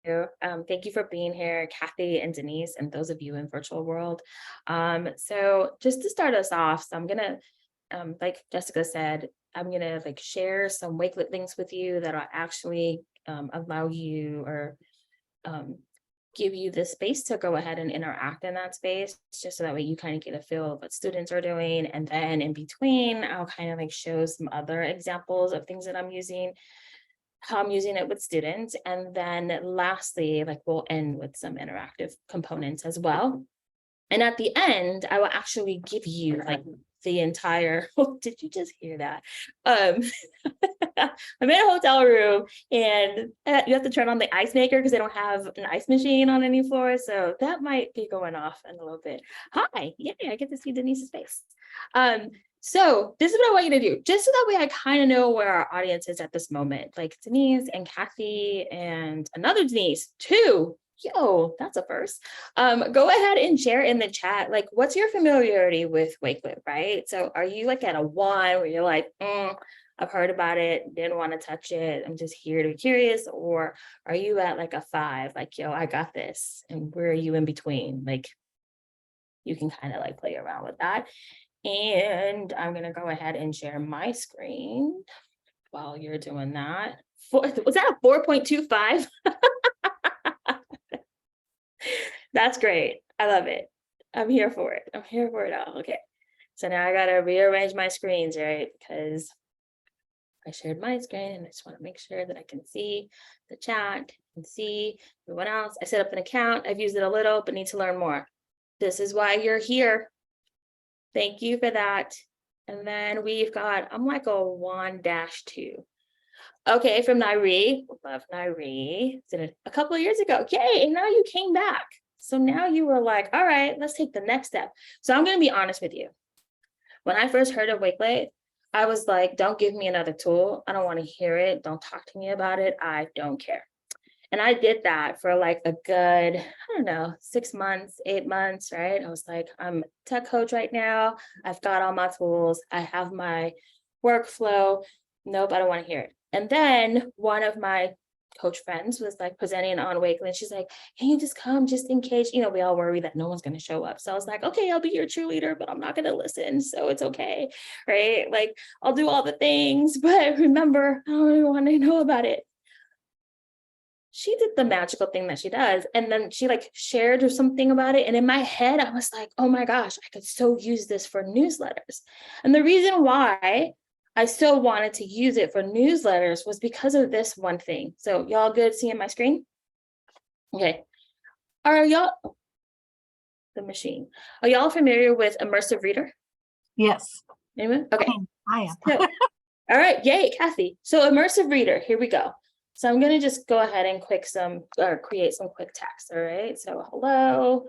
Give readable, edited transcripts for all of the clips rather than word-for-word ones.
Thank you for being here, Kathy and Denise, and those of you in virtual world. So just to start us off, so I'm gonna, like Jessica said, I'm gonna like share some Wakelet links with you that will actually allow you or um, give you the space to go ahead and interact in that space, just so that way you kind of get a feel of what students are doing. And then in between, I'll kind of like show some other examples of things that I'm using, how I'm using it with students. And then lastly, like we'll end with some interactive components as well. And at the end, I will actually give you like the entire, oh, did you just hear that? I'm in a hotel room and you have to turn on the ice maker because they don't have an ice machine on any floor. So that might be going off in a little bit. Hi, yay, I get to see Denise's face. So this is what I want you to do, just so that way I kind of know where our audience is at this moment, like Denise and Kathy and another Denise, too. Yo, that's a first. Go ahead and share in the chat, like, what's your familiarity with Wakelet, right? So are you like at a 1 where you're like, I've heard about it, didn't want to touch it, I'm just here to be curious? Or are you at like a 5, like, yo, I got this? And where are you in between? Like, you can kind of like play around with that. And I'm gonna go ahead and share my screen while you're doing that. Was that a 4.25? That's great. I love it. I'm here for it. I'm here for it all. Okay. So now I gotta rearrange my screens, right? Because I shared my screen and I just want to make sure that I can see the chat and see everyone else. I set up an account. I've used it a little, but need to learn more. This is why you're here. Thank you for that. And then we've got, I'm like a 1-2. Okay, from Nairi. Love Nairi. Did it a couple of years ago. Yay, and now you came back. So now you were like, all right, let's take the next step. So I'm going to be honest with you. When I first heard of Wakelet, I was like, don't give me another tool. I don't want to hear it. Don't talk to me about it. I don't care. And I did that for like a good, I don't know, 6 months, 8 months, right? I was like, I'm a tech coach right now. I've got all my tools. I have my workflow. Nope, I don't want to hear it. And then one of my coach friends was like presenting on Wakelet. She's like, can you just come just in case, you know, we all worry that no one's going to show up. So I was like, okay, I'll be your cheerleader, but I'm not going to listen. So it's okay. Right. Like I'll do all the things, but remember, I don't even want to know about it. She did the magical thing that she does. And then she like shared or something about it. And in my head, I was like, oh my gosh, I could so use this for newsletters. And the reason why I still wanted to use it for newsletters was because of this one thing. So y'all good seeing my screen? Okay. Are y'all, the machine, are y'all familiar with Immersive Reader? Yes. Anyone? Okay. I am. So, all right, yay, Kathy. So Immersive Reader, here we go. So I'm gonna just go ahead and create some quick text, all right? So hello,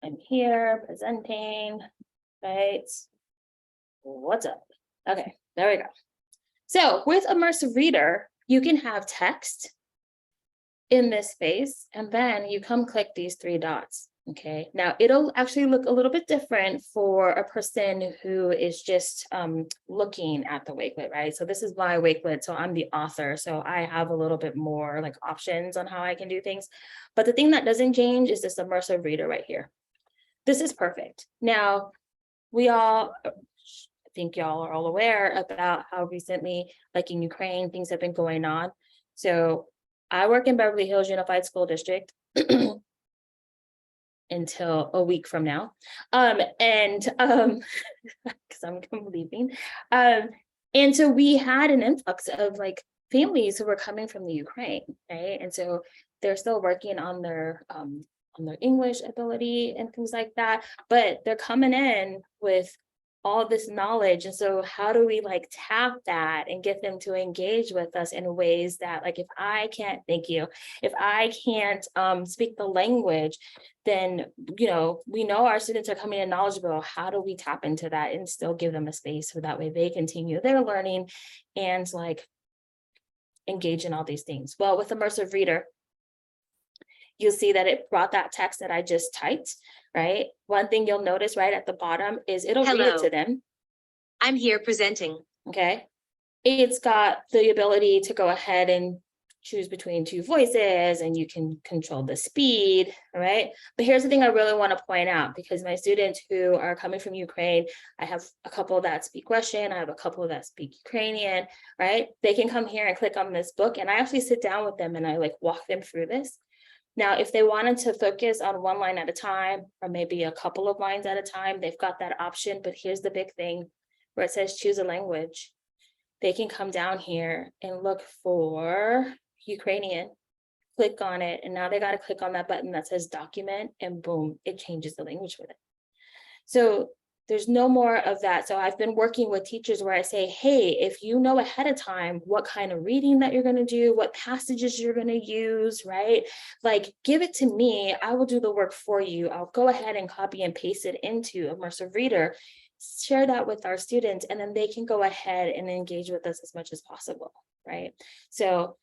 I'm here presenting, right? What's up? Okay, there we go. So with Immersive Reader, you can have text in this space, and then you come click these 3 dots. Okay, now it'll actually look a little bit different for a person who is just looking at the Wakelet, right? So this is my Wakelet, so I'm the author, so I have a little bit more like options on how I can do things. But the thing that doesn't change is this Immersive Reader right here. This is perfect. Now, we all, I think y'all are all aware about how recently, like in Ukraine, things have been going on. So I work in Beverly Hills Unified School District until a week from now. Because I'm leaving. And so we had an influx of like families who were coming from the Ukraine, right? And so they're still working on their English ability and things like that, but they're coming in with all this knowledge. And so how do we like tap that and get them to engage with us in ways that, like, if I can't, thank you, if I can't speak the language, then, you know, we know our students are coming in knowledgeable. How do we tap into that and still give them a space so that way they continue their learning and like engage in all these things? Well, with Immersive Reader, you'll see that it brought that text that I just typed, right? One thing you'll notice right at the bottom is it'll read it to them. I'm here presenting. Okay. It's got the ability to go ahead and choose between two voices and you can control the speed, right? But here's the thing I really want to point out, because my students who are coming from Ukraine, I have a couple that speak Russian, I have a couple that speak Ukrainian, right? They can come here and click on this book, and I actually sit down with them and I like walk them through this. Now, if they wanted to focus on one line at a time, or maybe a couple of lines at a time, they've got that option. But here's the big thing where it says choose a language. They can come down here and look for Ukrainian, click on it, and now they got to click on that button that says document, and boom, it changes the language for them. So there's no more of that. So I've been working with teachers where I say, hey, if you know ahead of time what kind of reading that you're going to do, what passages you're going to use, right? Like, give it to me. I will do the work for you. I'll go ahead and copy and paste it into Immersive Reader, share that with our students, and then they can go ahead and engage with us as much as possible, right? So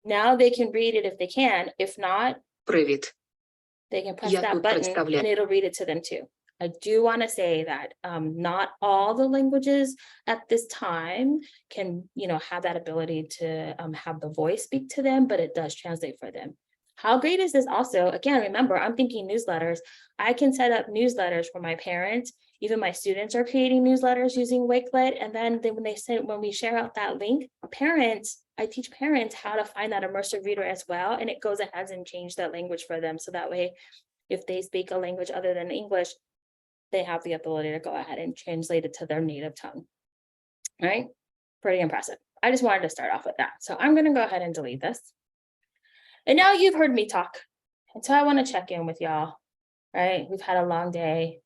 now they can read it if they can. If not, Привіт. they can press Я that тут button представляю. and it'll read it to them too. I do want to say that not all the languages at this time can, have that ability to have the voice speak to them, but it does translate for them. How great is this also? Again, remember, I'm thinking newsletters. I can set up newsletters for my parents. Even my students are creating newsletters using Wakelet. And then when we share out that link, I teach parents how to find that immersive reader as well. And it goes ahead and change that language for them. So that way, if they speak a language other than English, they have the ability to go ahead and translate it to their native tongue. Right? Pretty impressive. I just wanted to start off with that. So I'm going to go ahead and delete this. And now you've heard me talk. And so I want to check in with y'all, right? We've had a long day.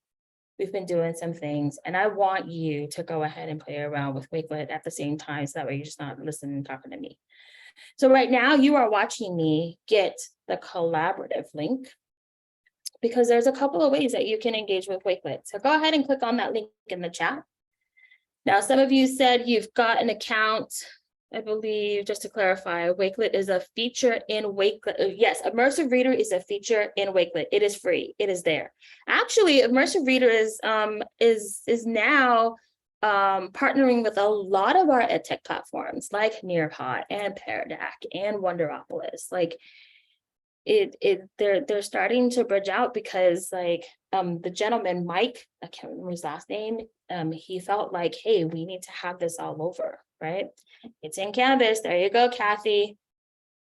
We've been doing some things, and I want you to go ahead and play around with Wakelet at the same time, so that way you're just not listening and talking to me. So right now you are watching me get the collaborative link, because there's a couple of ways that you can engage with Wakelet. So go ahead and click on that link in the chat. Now, some of you said you've got an account. I believe, just to clarify, Wakelet is a feature in Wakelet. Yes, Immersive Reader is a feature in Wakelet. It is free. It is there. Actually, Immersive Reader is now partnering with a lot of our edtech platforms like Nearpod and Peridot and Wonderopolis. Like they're starting to bridge out, because the gentleman Mike, I can't remember his last name, he felt like, hey, we need to have this all over, right? It's in Canvas. There you go, Kathy.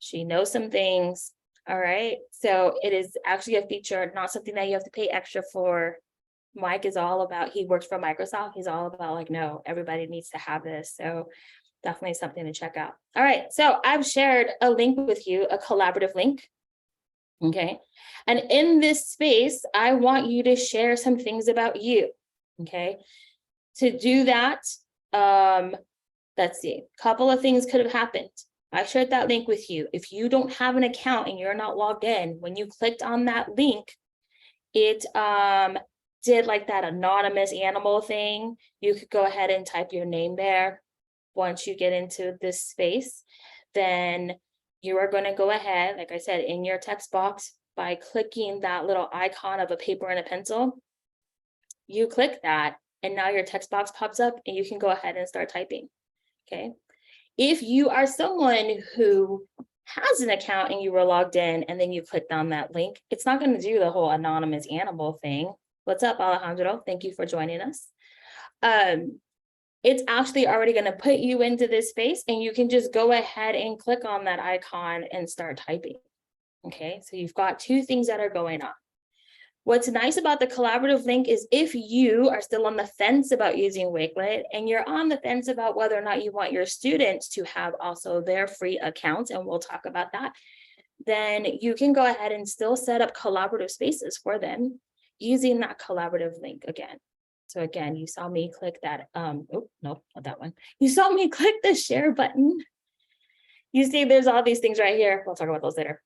She knows some things. All right. So it is actually a feature, not something that you have to pay extra for. Mike is all about, he works for Microsoft. He's all about like, no, everybody needs to have this. So definitely something to check out. All right. So I've shared a link with you, a collaborative link. Okay. And in this space, I want you to share some things about you. Okay. To do that, let's see, a couple of things could have happened. I shared that link with you. If you don't have an account and you're not logged in, when you clicked on that link, it did like that anonymous animal thing. You could go ahead and type your name there. Once you get into this space, then you are going to go ahead, like I said, in your text box by clicking that little icon of a paper and a pencil. You click that, and now your text box pops up and you can go ahead and start typing. Okay. If you are someone who has an account and you were logged in and then you clicked on that link, it's not going to do the whole anonymous animal thing. What's up, Alejandro? Thank you for joining us. It's actually already going to put you into this space, and you can just go ahead and click on that icon and start typing. Okay, so you've got two things that are going on. What's nice about the collaborative link is if you are still on the fence about using Wakelet, and you're on the fence about whether or not you want your students to have also their free accounts, and we'll talk about that, then you can go ahead and still set up collaborative spaces for them using that collaborative link again. So again, you saw me click that, oh, no, not that one. You saw me click the share button. You see there's all these things right here. We'll talk about those later.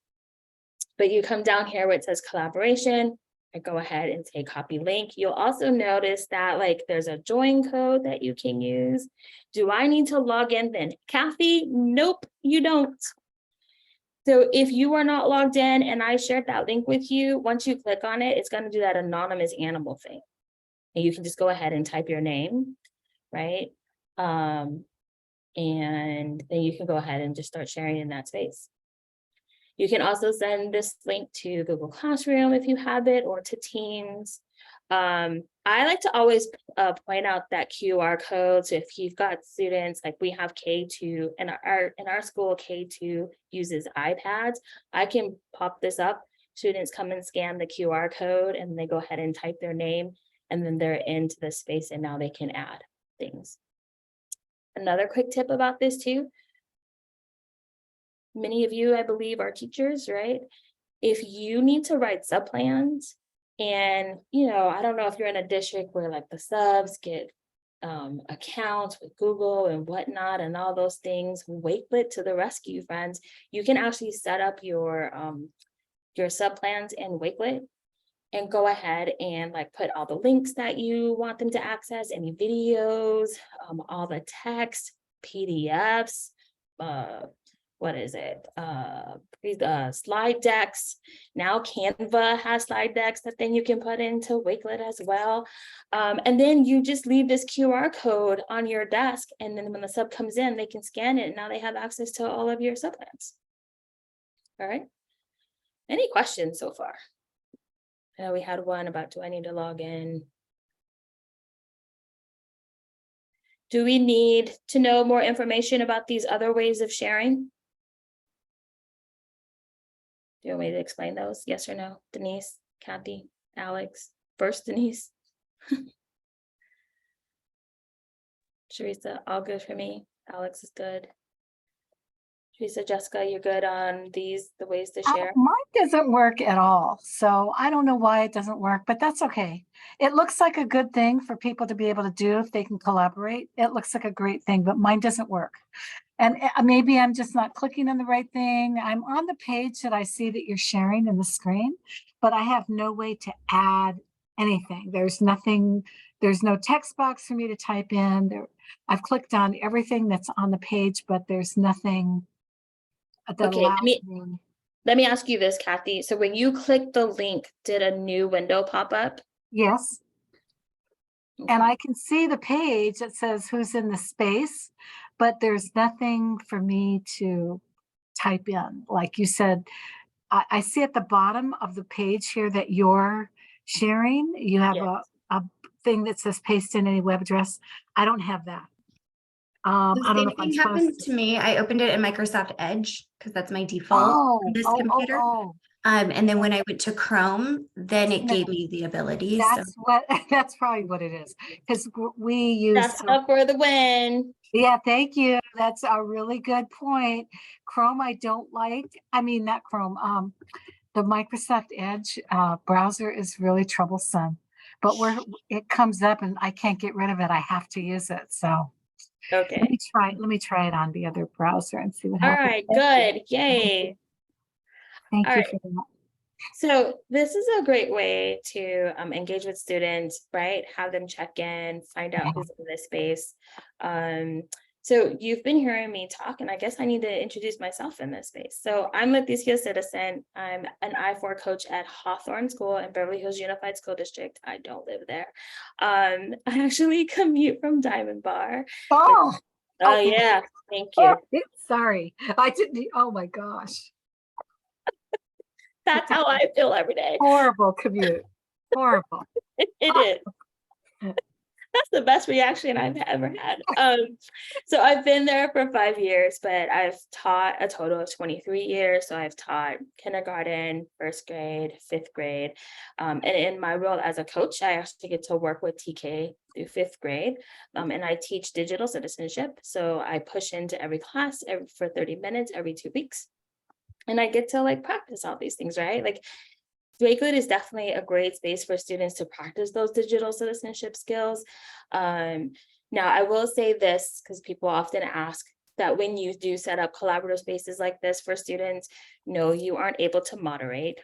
But you come down here where it says collaboration. I go ahead and say copy link. You'll also notice that like there's a join code that you can use. Do I need to log in then? Kathy, nope, you don't. So if you are not logged in and I shared that link with you, once you click on it, it's going to do that anonymous animal thing. And you can just go ahead and type your name, right? and then you can go ahead and just start sharing in that space. You can also send this link to Google Classroom if you have it, or to Teams. I like to always point out that QR code. So if you've got students, like we have K2 in our school, K2 uses iPads. I can pop this up. Students come and scan the QR code and they go ahead and type their name, and then they're into the space, and now they can add things. Another quick tip about this too. Many of you, I believe, are teachers, right? If you need to write subplans, and I don't know if you're in a district where like the subs get accounts with Google and whatnot and all those things, Wakelet to the rescue, friends. You can actually set up your subplans in Wakelet and go ahead and like put all the links that you want them to access, any videos, all the text, PDFs, what is it? Slide decks. Now Canva has slide decks that then you can put into Wakelet as well. And then you just leave this QR code on your desk, and then when the sub comes in, they can scan it, and now they have access to all of your subplans. All right. Any questions so far? I know we had one about, do I need to log in? Do we need to know more information about these other ways of sharing? Do you want me to explain those? Yes or no? Denise, Kathy, Alex. First, Denise. Teresa, all good for me. Alex is good. Teresa, Jessica, you're good on the ways to share? Mine doesn't work at all. So I don't know why it doesn't work, but that's okay. It looks like a good thing for people to be able to do if they can collaborate. It looks like a great thing, but mine doesn't work. And maybe I'm just not clicking on the right thing. I'm on the page that I see that you're sharing in the screen, but I have no way to add anything. There's nothing, there's no text box for me to type in. I've clicked on everything that's on the page, but there's nothing that Okay, allows me. let me ask you this, Kathy. So when you click the link, did a new window pop up? Yes. Okay. And I can see the page that says who's in the space, but there's nothing for me to type in. Like you said, I see at the bottom of the page here that you're sharing, you have Yes. a thing that says paste in any web address. I don't have that. I don't know The if I'm same thing supposed happened to. to me. I opened it in Microsoft Edge because that's my default on this computer. And then when I went to Chrome, then it gave me the ability. That's that's probably what it is, because we use That's up for the win. Yeah, thank you. That's a really good point. Chrome, I don't like. I mean, not Chrome. The Microsoft Edge browser is really troublesome, but it comes up and I can't get rid of it. I have to use it. So Okay. let me try it on the other browser and see what All happens. right, good. Yay. Thank All you right. for that. So this is a great way to engage with students, right? Have them check in, find out who's in this space. So you've been hearing me talk, and I guess I need to introduce myself in this space. So I'm a Leticia Citizen. I'm an I4 coach at Hawthorne School in Beverly Hills Unified School District. I don't live there. I actually commute from Diamond Bar. Oh yeah, thank you. Sorry, I didn't. Oh my gosh. That's how I feel every day. Horrible commute. Horrible. It is. That's the best reaction I've ever had. So I've been there for 5 years, but I've taught a total of 23 years. So I've taught kindergarten, first grade, fifth grade. And in my role as a coach, I actually get to work with TK through fifth grade. And I teach digital citizenship. So I push into every class for 30 minutes every 2 weeks. And I get to like practice all these things, right? Like Wakelet is definitely a great space for students to practice those digital citizenship skills. Now, I will say this because people often ask that when you do set up collaborative spaces like this for students, no, you aren't able to moderate.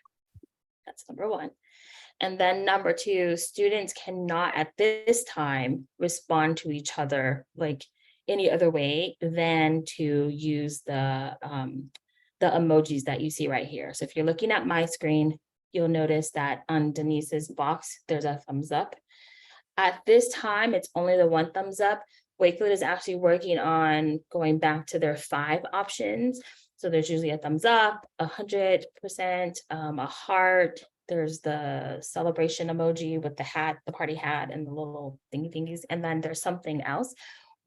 That's number one. And then number two, students cannot at this time respond to each other like any other way than to use the emojis that you see right here. So if you're looking at my screen, you'll notice that on Denise's box, there's a thumbs up. At this time, it's only the one thumbs up. Wakelet is actually working on going back to their 5 options. So there's usually a thumbs up, 100%, a heart. There's the celebration emoji with the hat, the party hat, and the little thingy thingies. And then there's something else.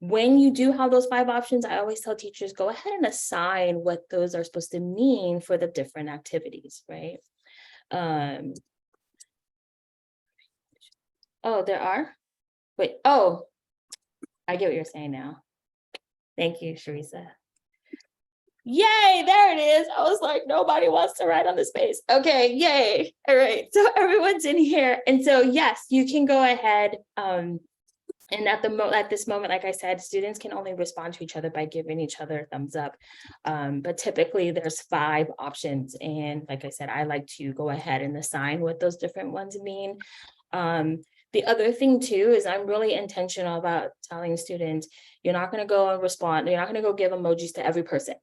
When you do have those 5 options, I always tell teachers, go ahead and assign what those are supposed to mean for the different activities, right? Oh, there are? Wait, oh, I get what you're saying now. Thank you, Sharisa. Yay, there it is. I was like, nobody wants to write on the space. Okay, yay. All right, so everyone's in here. And so yes, you can go ahead. And at this moment, like I said, students can only respond to each other by giving each other a thumbs up. But typically there's 5 options. And like I said, I like to go ahead and assign what those different ones mean. The other thing too is I'm really intentional about telling students, you're not going to go and respond. You're not going to go give emojis to every person,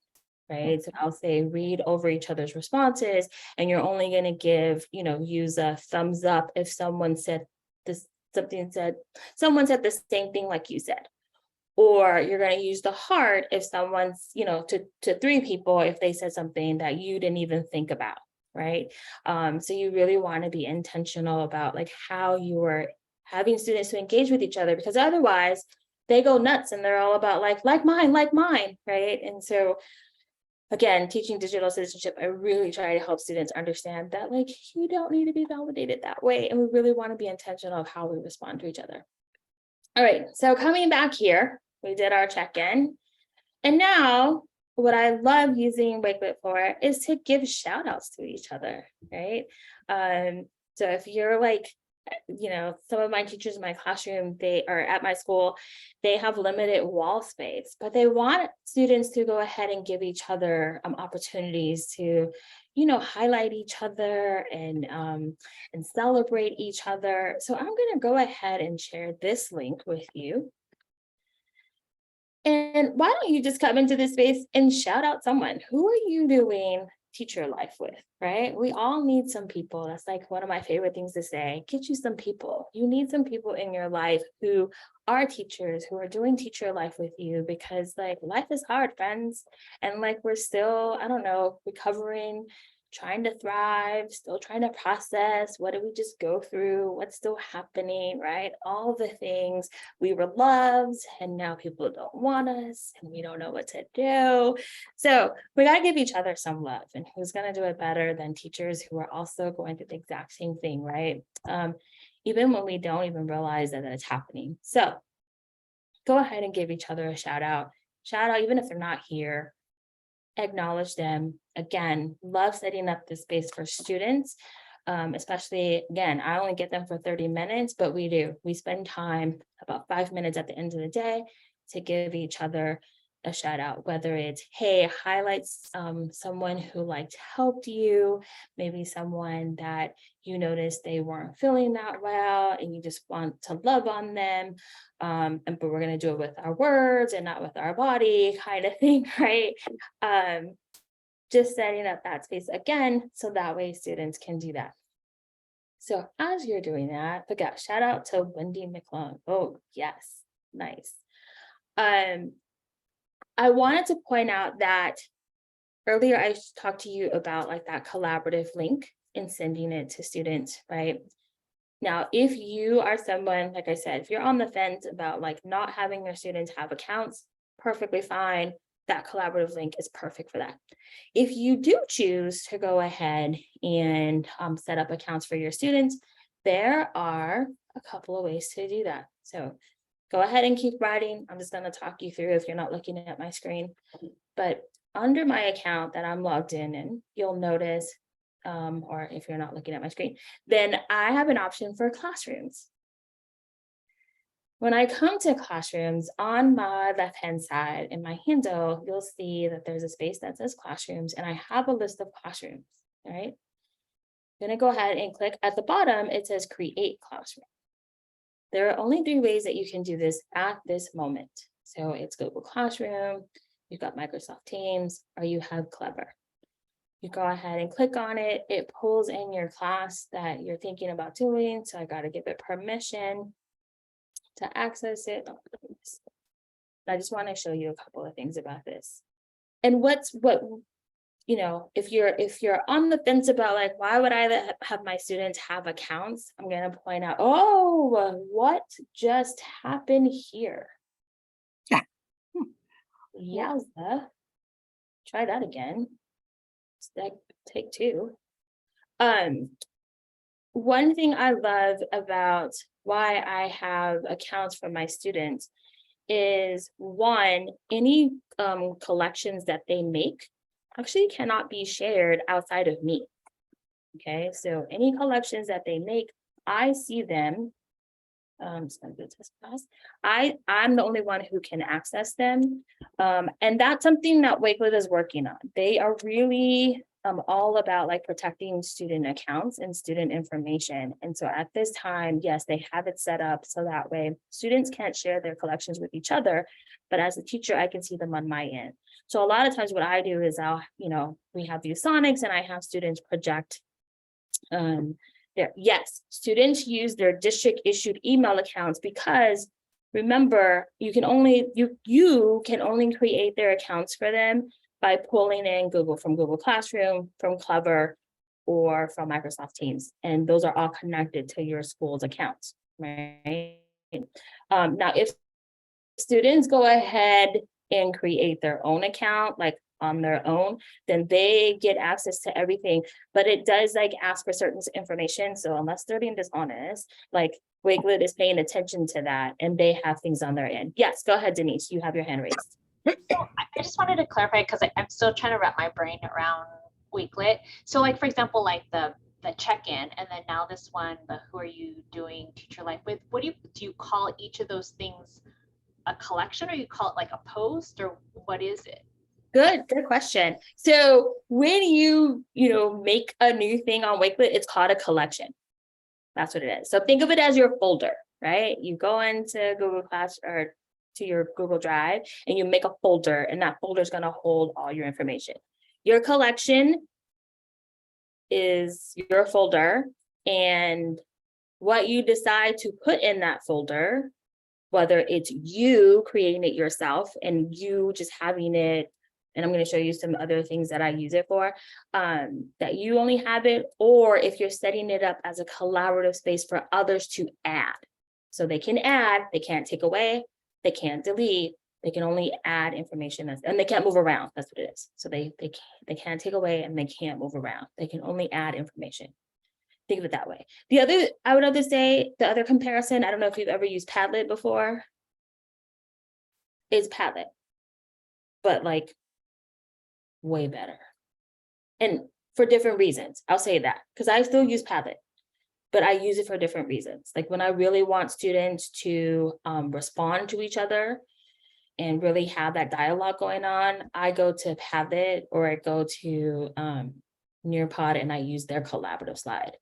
right? So I'll say, read over each other's responses, and you're only going to give, use a thumbs up if someone said this, someone said the same thing like you said. Or you're going to use the heart if someone's, to 3 people, if they said something that you didn't even think about. Right. So you really want to be intentional about like how you are having students to engage with each other, because otherwise they go nuts and they're all about like mine, right? And so again, teaching digital citizenship, I really try to help students understand that like you don't need to be validated that way. And we really want to be intentional of how we respond to each other. All right, so coming back here, we did our check-in. And now what I love using Wakelet for is to give shout outs to each other, right? So if you're like, some of my teachers in my classroom, they are at my school, they have limited wall space, but they want students to go ahead and give each other opportunities to, highlight each other and celebrate each other. So I'm going to go ahead and share this link with you. And why don't you just come into this space and shout out someone? Who are you doing teacher life with, right? We all need some people. That's like one of my favorite things to say. Get you some people. You need some people in your life who are teachers, who are doing teacher life with you, because like life is hard, friends. And like we're still, recovering, trying to thrive, still trying to process. What did we just go through? What's still happening, right? All the things. We were loved and now people don't want us and we don't know what to do. So we got to give each other some love, and who's going to do it better than teachers who are also going through the exact same thing, right? Even when we don't even realize that it's happening. So go ahead and give each other a shout out, even if they're not here. Acknowledge them. Again, love setting up this space for students, especially, again, I only get them for 30 minutes, but we spend time, about 5 minutes at the end of the day, to give each other a shout out, whether it's, hey, highlights someone who helped you, maybe someone that you noticed they weren't feeling that well and you just want to love on them, but we're going to do it with our words and not with our body kind of thing, right? Just setting up that space again, so that way students can do that. So as you're doing that, forget, shout out to Wendy McClung. Oh yes, nice. I wanted to point out that earlier I talked to you about that collaborative link and sending it to students, right? Now, if you are someone, like I said, if you're on the fence about not having your students have accounts, perfectly fine. That collaborative link is perfect for that. If you do choose to go ahead and set up accounts for your students, there are a couple of ways to do that. So go ahead and keep writing. I'm just going to talk you through if you're not looking at my screen. But under my account that I'm logged in, you'll notice, or if you're not looking at my screen, then I have an option for classrooms. When I come to classrooms, on my left-hand side in my handle, you'll see that there's a space that says classrooms, and I have a list of classrooms, all right? I'm gonna go ahead and click at the bottom, it says create classroom. There are only 3 ways that you can do this at this moment. So it's Google Classroom, you've got Microsoft Teams, or you have Clever. You go ahead and click on it, it pulls in your class that you're thinking about doing, so I gotta give it permission to access it. I just want to show you a couple of things about this. And you know, if you're on the fence about like, why would I have my students have accounts? I'm going to point out, oh, what just happened here? Yowza. Try that again. Take two. One thing I love about why I have accounts for my students is, one, any collections that they make actually cannot be shared outside of me. Okay, so any collections that they make, I see them. I'm the only one who can access them. And that's something that Wakelet is working on. They are really all about like protecting student accounts and student information. And so at this time, yes, they have it set up so that way students can't share their collections with each other, but as a teacher, I can see them on my end. So a lot of times what I do is we have these Sonics and I have students project yes, students use their district issued email accounts because remember, you can only create their accounts for them by pulling in from Google Classroom, from Clever, or from Microsoft Teams. And those are all connected to your school's accounts, right? Now, if students go ahead and create their own account, like on their own, then they get access to everything, but it does like ask for certain information. So unless they're being dishonest, like Wakelet is paying attention to that and they have things on their end. Yes, go ahead, Denise, you have your hand raised. So I just wanted to clarify because I'm still trying to wrap my brain around Wakelet. So like, for example, like the check-in, and then now this one, the who are you doing teacher life with, what do you call each of those things a collection, or you call it like a post, or what is it? Good question. So when you make a new thing on Wakelet, it's called a collection. That's what it is. So think of it as your folder, right? You go into Google Class or to your Google Drive and you make a folder, and that folder is going to hold all your information. Your collection is your folder, and what you decide to put in that folder, whether it's you creating it yourself and you just having it, and I'm going to show you some other things that I use it for, that you only have it, or if you're setting it up as a collaborative space for others to add. So they can add, they can't take away, they can't delete, they can only add information, and they can't move around. That's what it is. So they can't take away and they can't move around. They can only add information. Think of it that way. I would rather say the other comparison, I don't know if you've ever used Padlet before, is Padlet, but like way better. And for different reasons, I'll say that, because I still use Padlet, but I use it for different reasons. Like when I really want students to respond to each other and really have that dialogue going on, I go to Padlet or I go to Nearpod and I use their collaborative slide.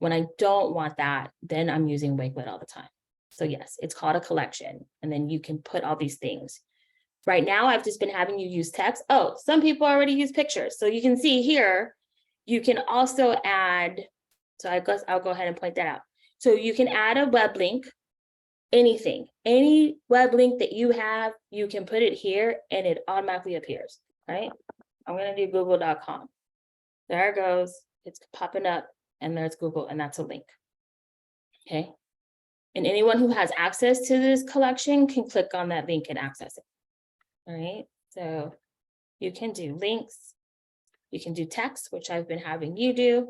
When I don't want that, then I'm using Wakelet all the time. So yes, it's called a collection, and then you can put all these things. Right now, I've just been having you use text. Oh, some people already use pictures. So you can see here, you can also add, so I guess I'll go ahead and point that out. So you can add a web link, anything, any web link that you have, you can put it here and it automatically appears, right? I'm gonna do google.com. There it goes, it's popping up and there's Google, and that's a link, okay? And anyone who has access to this collection can click on that link and access it. All right, so you can do links, you can do text, which I've been having you do.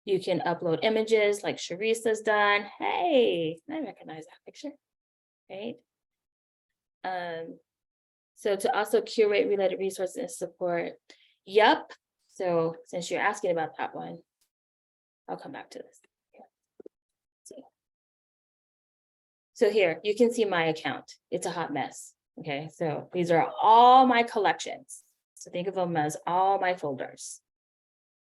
You can upload images like Sharice's done. Hey, I recognize that picture, right? So to also curate related resources and support. Yep, so since you're asking about that one, I'll come back to this. So here, you can see my account. It's a hot mess. Okay, so these are all my collections. So think of them as all my folders.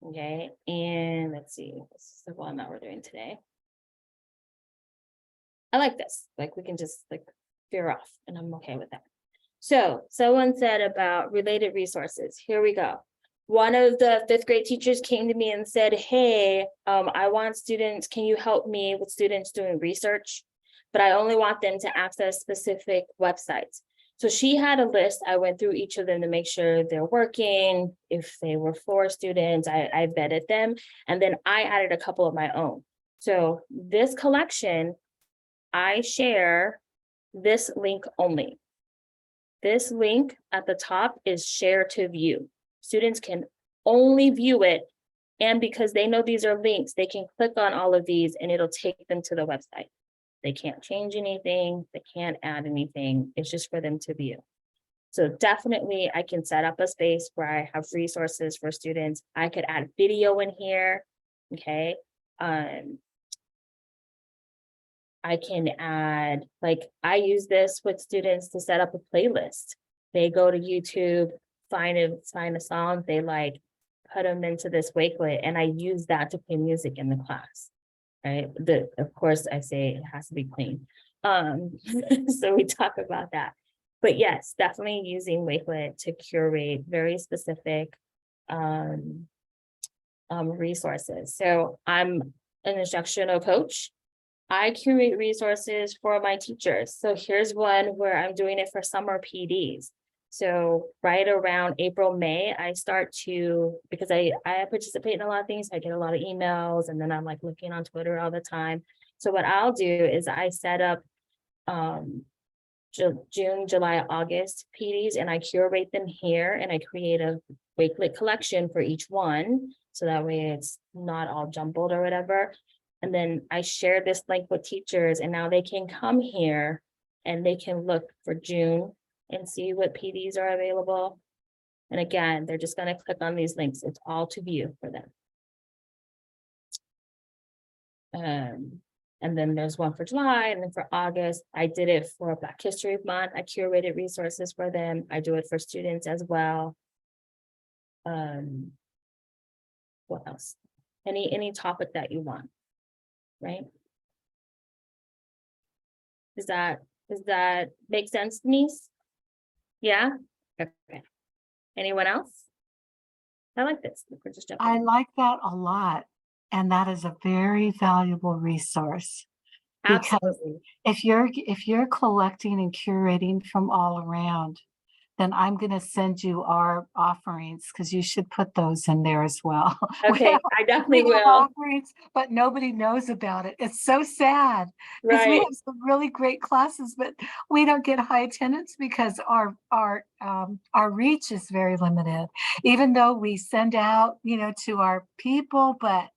Okay, and let's see, this is the one that we're doing today. I like this, like we can just like veer off and I'm okay with that. So someone said about related resources. Here we go. One of the 5th grade teachers came to me and said, hey, I want students, can you help me with students doing research? but I only want them to access specific websites. So she had a list. I went through each of them to make sure they're working. If they were for students, I vetted them. And then I added a couple of my own. So this collection, I share this link only. This link at the top is share to view. Students can only view it. And because they know these are links, they can click on all of these and it'll take them to the website. They can't change anything. They can't add anything. It's just for them to view. So definitely I can set up a space where I have resources for students. I could add video in here, okay? I can add, like, I use this with students to set up a playlist. They go to YouTube, find a song they like, put them into this Wakelet, and I use that to play music in the class, right? Of course, I say it has to be clean. So we talk about that. But yes, definitely using Wakelet to curate very specific resources. So I'm an instructional coach. I curate resources for my teachers. So here's one where I'm doing it for summer PDs. So right around April, May, I start to, because I participate in a lot of things, I get a lot of emails, and then I'm like looking on Twitter all the time. So what I'll do is I set up June, July, August PDs, and I curate them here, and I create a Wakelet collection for each one. So that way it's not all jumbled or whatever. And then I share this link with teachers, and now they can come here and they can look for June and see what PDs are available. And again, they're just going to click on these links. It's all to view for them. And then there's one for July, and then for August, I did it for Black History Month. I curated resources for them. I do it for students as well. What else? Any topic that you want, right? Does that make sense, Denise? Yeah. Okay. Anyone else? I like this. We're just jumping I in. like that a lot. And that is a very valuable resource. Because Absolutely. if you're collecting and curating from all around, then I'm going to send you our offerings, because you should put those in there as well. Okay, I definitely We have will. offerings, but nobody knows about it. It's so sad, because we Right. have some really great classes, but we don't get high attendance because our reach is very limited. Even though we send out, to our people, but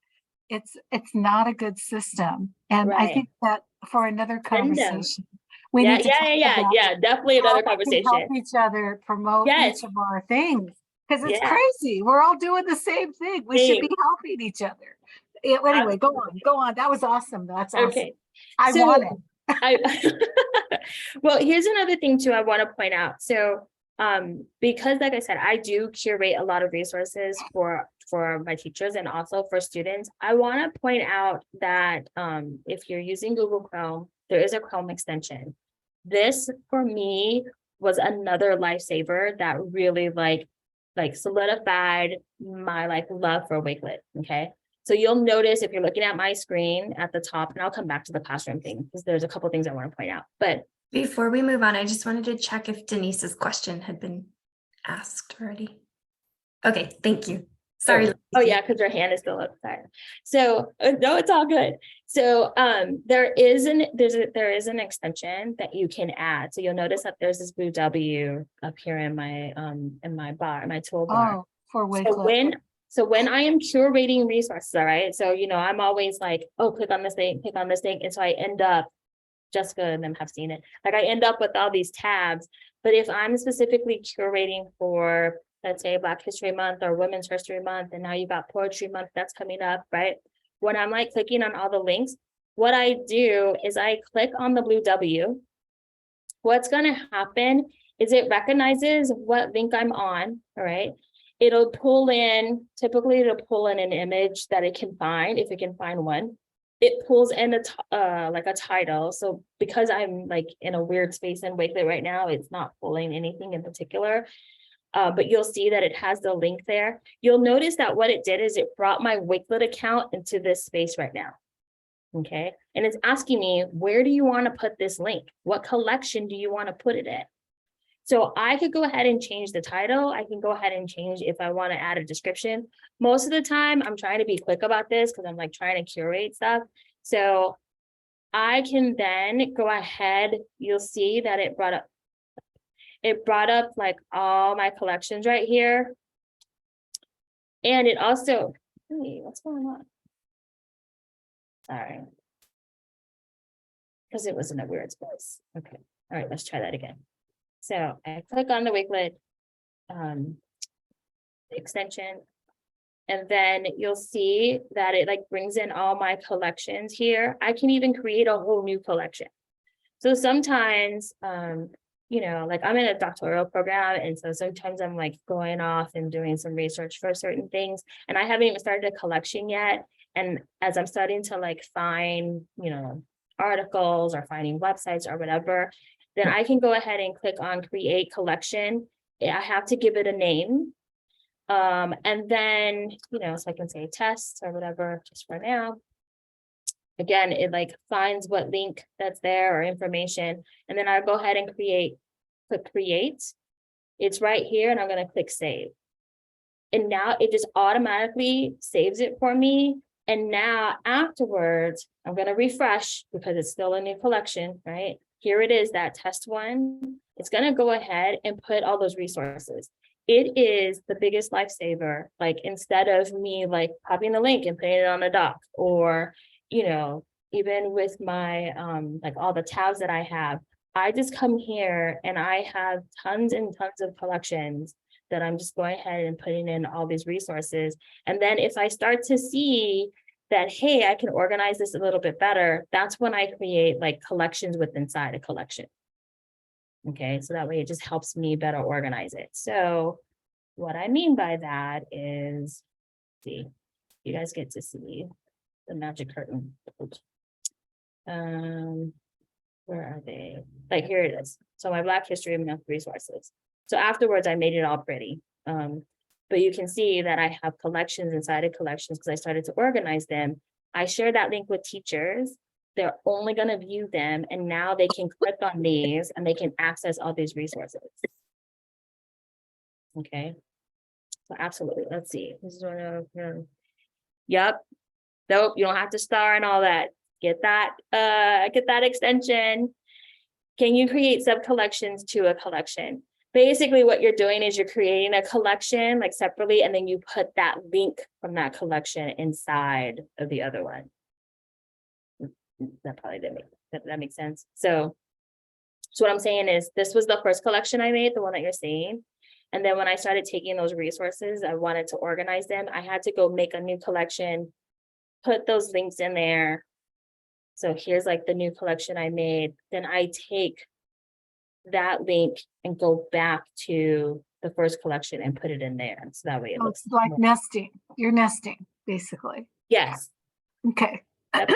it's not a good system. And I Right. think that for another Send them. conversation, we Yeah, need to talk about yeah. Definitely how another we can help conversation. each other promote Yes. each of our things, because it's Yeah. crazy. We're all doing the same thing. We should be helping each other. Anyway, go on. That was awesome. That's awesome. Okay. I So want it. well, here's another thing too I want to point out. So because like I said, I do curate a lot of resources for my teachers and also for students. I want to point out that if you're using Google Chrome, there is a Chrome extension. This for me was another lifesaver that really like solidified my love for Wakelet. Okay. So you'll notice if you're looking at my screen at the top, and I'll come back to the classroom thing because there's a couple things I want to point out. But before we move on, I just wanted to check if Denise's question had been asked already. Okay, thank you. Sorry. Oh yeah, because her hand is still up there. So no, it's all good. So there is an extension that you can add. So you'll notice that there's this blue W up here in my toolbar. Oh, for Wakelet. So when I am curating resources, all right. So I'm always like, oh, click on this thing, and so I end up, Jessica and them have seen it. Like I end up with all these tabs. But if I'm specifically curating for, let's say, Black History Month or Women's History Month, and now you've got Poetry Month that's coming up, right? When I'm like clicking on all the links, what I do is I click on the blue W. What's going to happen is it recognizes what link I'm on, all right? It'll pull in, typically it'll pull in an image that it can find, if it can find one. It pulls in a title. So because I'm like in a weird space in Wakelet right now, it's not pulling anything in particular. But you'll see that it has the link there. You'll notice that what it did is it brought my Wakelet account into this space right now. Okay, and it's asking me, where do you want to put this link? What collection do you want to put it in? So I could go ahead and change the title. I can go ahead and change if I want to add a description. Most of the time, I'm trying to be quick about this because I'm like trying to curate stuff. So I can then go ahead, you'll see that it brought up like all my collections right here. And it also, hey, what's going on? Sorry. Because it was in a weird space. Okay, all right, let's try that again. So I click on the Wakelet extension, and then you'll see that it like brings in all my collections here. I can even create a whole new collection. So sometimes, you know, like I'm in a doctoral program, and so sometimes I'm like going off and doing some research for certain things, and I haven't even started a collection yet. And as I'm starting to like find, you know, articles or finding websites or whatever, then I can go ahead and click on create collection. I have to give it a name. And then, you know, so I can say test or whatever, just for now. Again, it like finds what link that's there or information, and then I'll go ahead and click create. It's right here, and I'm going to click save. And now it just automatically saves it for me. And now afterwards, I'm going to refresh because it's still a new collection, right? Here it is, that test one. It's going to go ahead and put all those resources. It is the biggest lifesaver. Like instead of me like copying the link and putting it on a doc, or, you know, even with my like all the tabs that I have, I just come here and I have tons and tons of collections that I'm just going ahead and putting in all these resources. And then if I start to see that, hey, I can organize this a little bit better, that's when I create like collections within inside a collection. Okay, so that way it just helps me better organize it. So what I mean by that is, see, you guys get to see the magic curtain. Where are they? Like here it is. So my Black History and Math resources. So afterwards I made it all pretty. But you can see that I have collections inside of collections because I started to organize them. I share that link with teachers. They're only going to view them, and now they can click on these and they can access all these resources. Okay. So absolutely. Let's see. This is one of yep. Nope, you don't have to star and all that. Get that extension. Can you create sub collections to a collection? Basically what you're doing is you're creating a collection like separately, and then you put that link from that collection inside of the other one. That probably didn't make that makes sense. So what I'm saying is this was the first collection I made, the one that you're seeing. And then when I started taking those resources, I wanted to organize them. I had to go make a new collection, put those links in there. So here's like the new collection I made. Then I take that link and go back to the first collection and put it in there. So that way it looks like more. nesting. You're nesting, basically. Yes. Okay. Yep.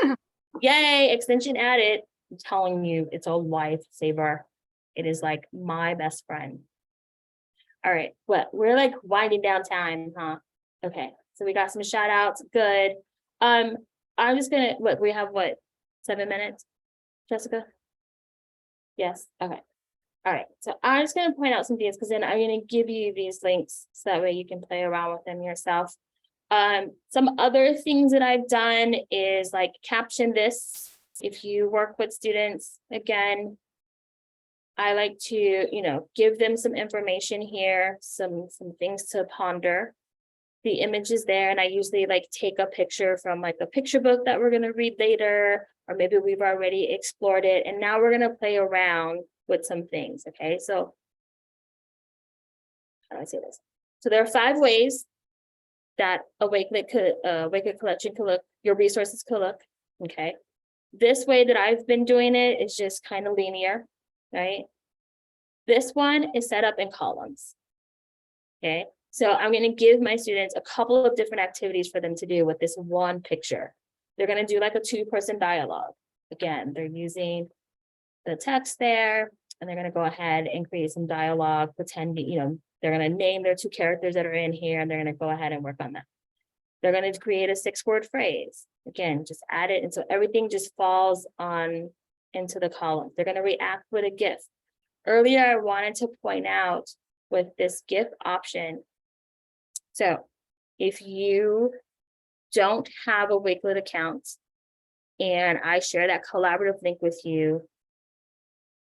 Yay, extension added. I'm telling you, it's a lifesaver. It is like my best friend. All right, well, we're like winding down time, huh? Okay, so we got some shout outs. Good. I'm just gonna, we have 7 minutes, Jessica? Yes, okay. All right, so I'm just gonna point out some things because then I'm gonna give you these links so that way you can play around with them yourself. Some other things that I've done is like caption this. If you work with students, again, I like to, you know, give them some information here, some things to ponder. The image is there, and I usually like take a picture from like a picture book that we're going to read later, or maybe we've already explored it, and now we're going to play around with some things. Okay, so how do I say this? So there are 5 ways that a Wakelet collection could look, your resources could look. Okay, this way that I've been doing it is just kind of linear, right? This one is set up in columns. Okay, so I'm going to give my students a couple of different activities for them to do with this one picture. They're going to do like a 2-person dialogue. Again, they're using the text there, and they're going to go ahead and create some dialogue, pretend, you know, they're going to name their 2 characters that are in here, and they're going to go ahead and work on that. They're going to create a 6-word phrase. Again, just add it. And so everything just falls on into the column. They're going to react with a GIF. Earlier, I wanted to point out with this GIF option. So if you don't have a Wakelet account and I share that collaborative link with you,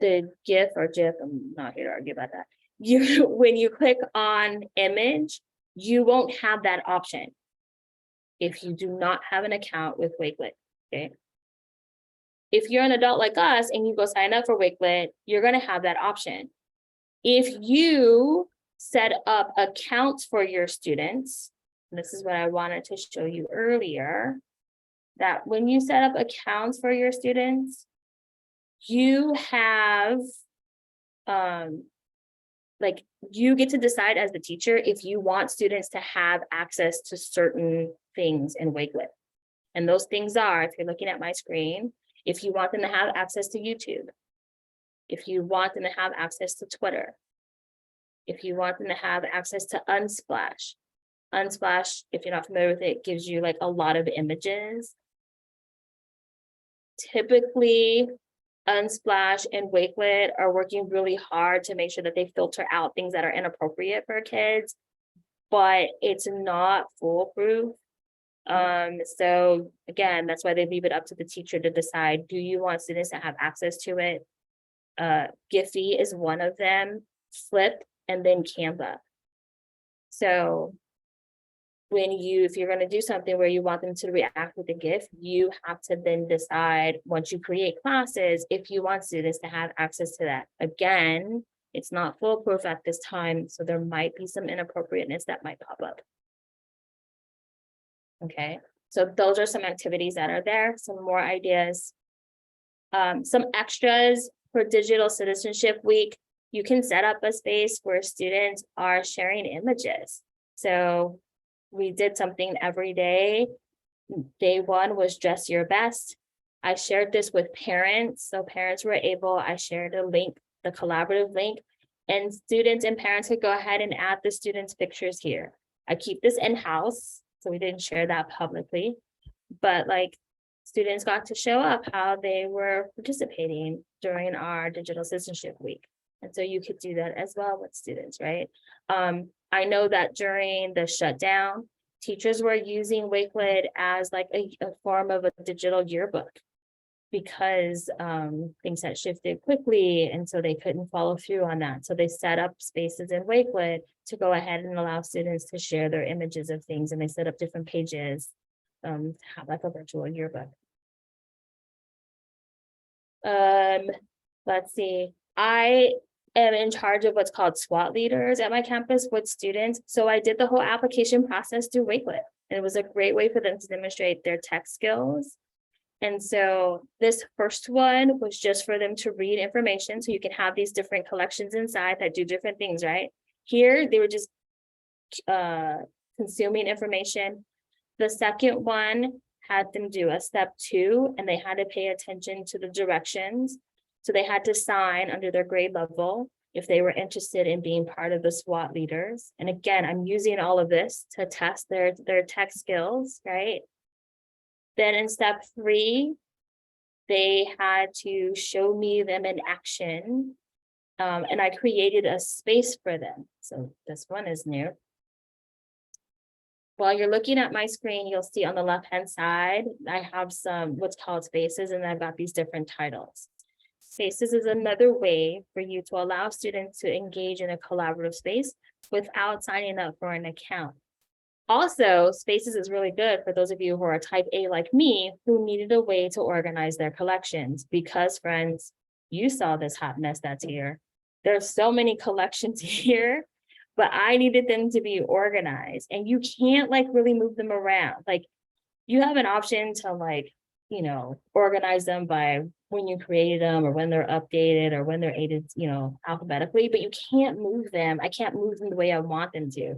the GIF or GIF, I'm not here to argue about that. When you click on image, you won't have that option if you do not have an account with Wakelet, okay? If you're an adult like us and you go sign up for Wakelet, you're gonna have that option. If you set up accounts for your students, and this is what I wanted to show you earlier, that when you set up accounts for your students, you have, like, you get to decide as the teacher if you want students to have access to certain things in Wakelet. And those things are, if you're looking at my screen, if you want them to have access to YouTube, if you want them to have access to Twitter, if you want them to have access to Unsplash. Unsplash, if you're not familiar with it, gives you like a lot of images. Typically, Unsplash and Wakelet are working really hard to make sure that they filter out things that are inappropriate for kids, but it's not foolproof. So again, that's why they leave it up to the teacher to decide, do you want students to have access to it? Giphy is one of them, Flip, and then Canva. So if you're going to do something where you want them to react with a GIF, you have to then decide, once you create classes, if you want students to have access to that. Again, it's not foolproof at this time, so there might be some inappropriateness that might pop up. Okay, so those are some activities that are there, some more ideas. Some extras for Digital Citizenship Week. You can set up a space where students are sharing images. So we did something every day. Day one was dress your best. I shared this with parents. So parents were able, I shared a link, the collaborative link, and students and parents could go ahead and add the students' pictures here. I keep this in-house, so we didn't share that publicly, but like students got to show up how they were participating during our Digital Citizenship Week. And so you could do that as well with students, right? I know that during the shutdown, teachers were using Wakelet as like a form of a digital yearbook because things had shifted quickly and so they couldn't follow through on that. So they set up spaces in Wakelet to go ahead and allow students to share their images of things, and they set up different pages to have like a virtual yearbook. Let's see. I am in charge of what's called SWAT leaders at my campus with students. So I did the whole application process through Wakelet. And it was a great way for them to demonstrate their tech skills. And so this first one was just for them to read information. So you can have these different collections inside that do different things, right? Here, they were just consuming information. The second one had them do a step 2, and they had to pay attention to the directions. So they had to sign under their grade level if they were interested in being part of the SWAT leaders. And again, I'm using all of this to test their tech skills, right? Then in step 3, they had to show me them in action. And I created a space for them. So this one is new. While you're looking at my screen, you'll see on the left-hand side, I have some what's called spaces, and I've got these different titles. Spaces is another way for you to allow students to engage in a collaborative space without signing up for an account. Also, Spaces is really good for those of you who are type A like me, who needed a way to organize their collections, because friends, you saw this hot mess that's here. There's so many collections here, but I needed them to be organized, and you can't like really move them around. Like you have an option to like, you know, organize them by when you created them or when they're updated or when they're aided, you know, alphabetically, but you can't move them. I can't move them the way I want them to.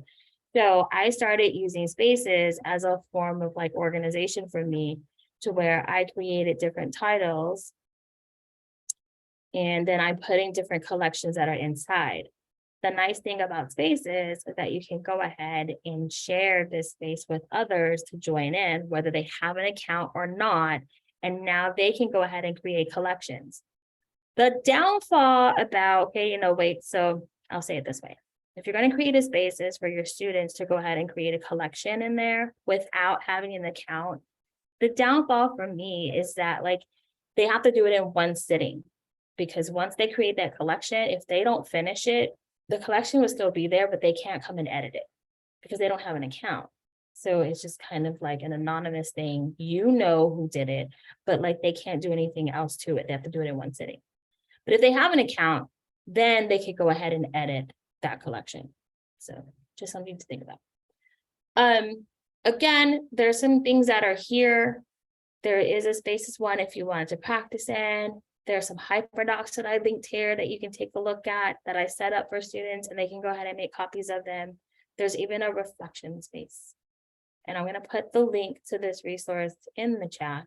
So I started using Spaces as a form of like organization for me, to where I created different titles and then I'm putting different collections that are inside. the nice thing about spaces is that you can go ahead and share this space with others to join in, whether they have an account or not. And now they can go ahead and create collections. The downfall about, okay, wait, so I'll say it this way. If you're going to create a spaces for your students to go ahead and create a collection in there without having an account, the downfall for me is that like they have to do it in one sitting, because once they create that collection, if they don't finish it, the collection will still be there, but they can't come and edit it because they don't have an account. So it's just kind of like an anonymous thing. You know who did it, but like they can't do anything else to it. They have to do it in one sitting. But if they have an account, then they could go ahead and edit that collection. So just something to think about. Again, there's some things that are here. There is a Spaces one if you wanted to practice in. There's some hyperdocs that I linked here that you can take a look at that I set up for students, and they can go ahead and make copies of them. There's even a reflection space. And I'm going to put the link to this resource in the chat,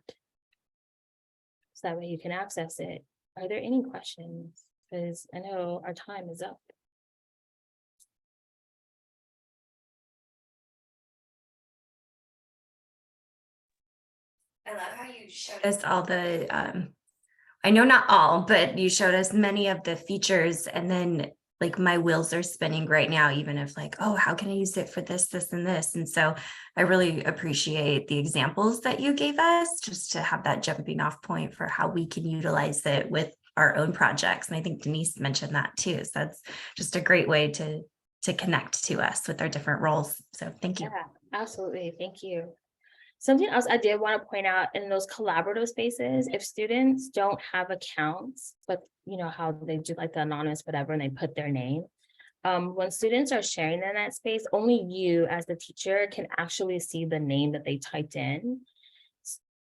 so that way you can access it. Are there any questions? Because I know our time is up. I love how you showed us all the, I know not all, but you showed us many of the features, and then like my wheels are spinning right now, even if like, oh, how can I use it for this, this, and this? And so I really appreciate the examples that you gave us just to have that jumping off point for how we can utilize it with our own projects. And I think Denise mentioned that too. So that's just a great way to connect to us with our different roles. So thank you. Yeah, absolutely. Thank you. Something else I did want to point out in those collaborative spaces, if students don't have accounts, but how they do like the anonymous whatever, and they put their name. When students are sharing in that space, only you as the teacher can actually see the name that they typed in.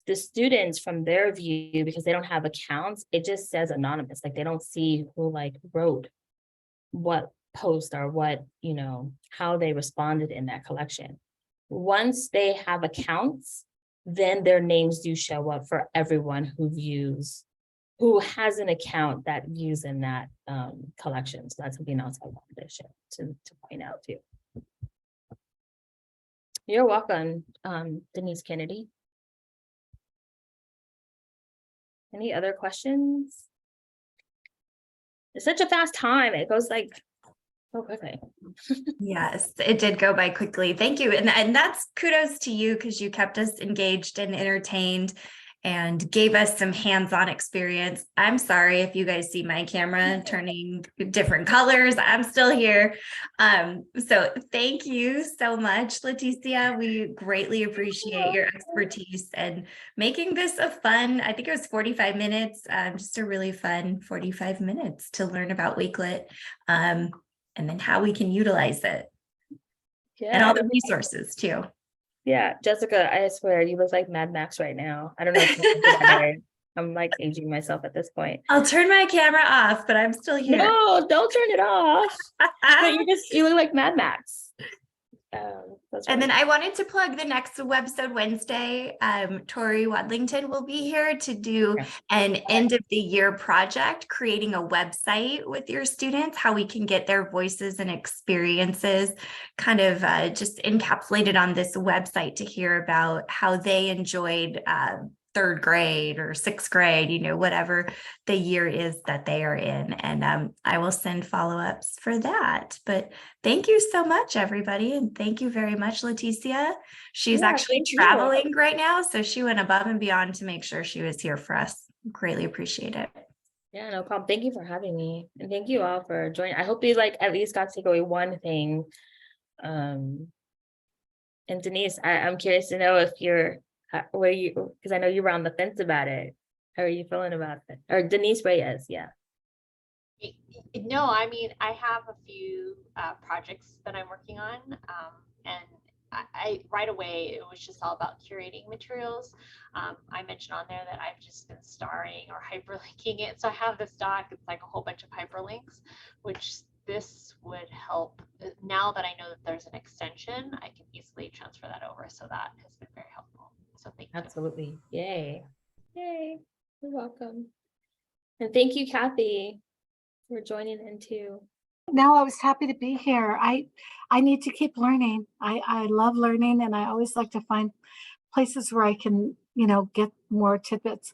The students from their view, because they don't have accounts, it just says anonymous. Like they don't see who like wrote what post or what, how they responded in that collection. Once they have accounts, then their names do show up for everyone who has an account that views in that collection. So that's something else I wanted to share to point out too. You're welcome, Denise Kennedy. Any other questions? It's such a fast time. It goes like so quickly. Yes, it did go by quickly. Thank you. And that's kudos to you, because you kept us engaged and entertained and gave us some hands-on experience. I'm sorry if you guys see my camera turning different colors. I'm still here. So thank you so much, Leticia. We greatly appreciate your expertise and making this a fun, I think it was 45 minutes, just a really fun 45 minutes to learn about Wakelet, and then how we can utilize it. Yeah. And all the resources too. Yeah, Jessica, I swear you look like Mad Max right now. I don't know if you can do that. I'm like aging myself at this point. I'll turn my camera off, but I'm still here. No, don't turn it off. But you look like Mad Max. And then I wanted to plug the next Websode Wednesday. Tori Wadlington will be here to do an end of the year project, creating a website with your students, how we can get their voices and experiences kind of just encapsulated on this website to hear about how they enjoyed third grade or sixth grade, whatever the year is that they are in. And I will send follow-ups for that. But thank you so much, everybody. And thank you very much, Leticia. She's actually traveling right now, so she went above and beyond to make sure she was here for us. Greatly appreciate it. Yeah, no problem. Thank you for having me. And thank you all for joining. I hope you at least got to take away one thing. And Denise, I'm curious to know if where you, because I know you were on the fence about it. How are you feeling about it? Or Denise Reyes, yeah. No, I mean, I have a few projects that I'm working on, and I right away, it was just all about curating materials. I mentioned on there that I've just been starring or hyperlinking it. So I have this doc, it's like a whole bunch of hyperlinks, which this would help. Now that I know that there's an extension, I can easily transfer that over. So that has been very helpful. So thank you. Absolutely. Yay. Yay. You're welcome. And thank you, Kathy, for joining in too. No, I was happy to be here. I need to keep learning. I love learning, and I always like to find places where I can, get more tidbits.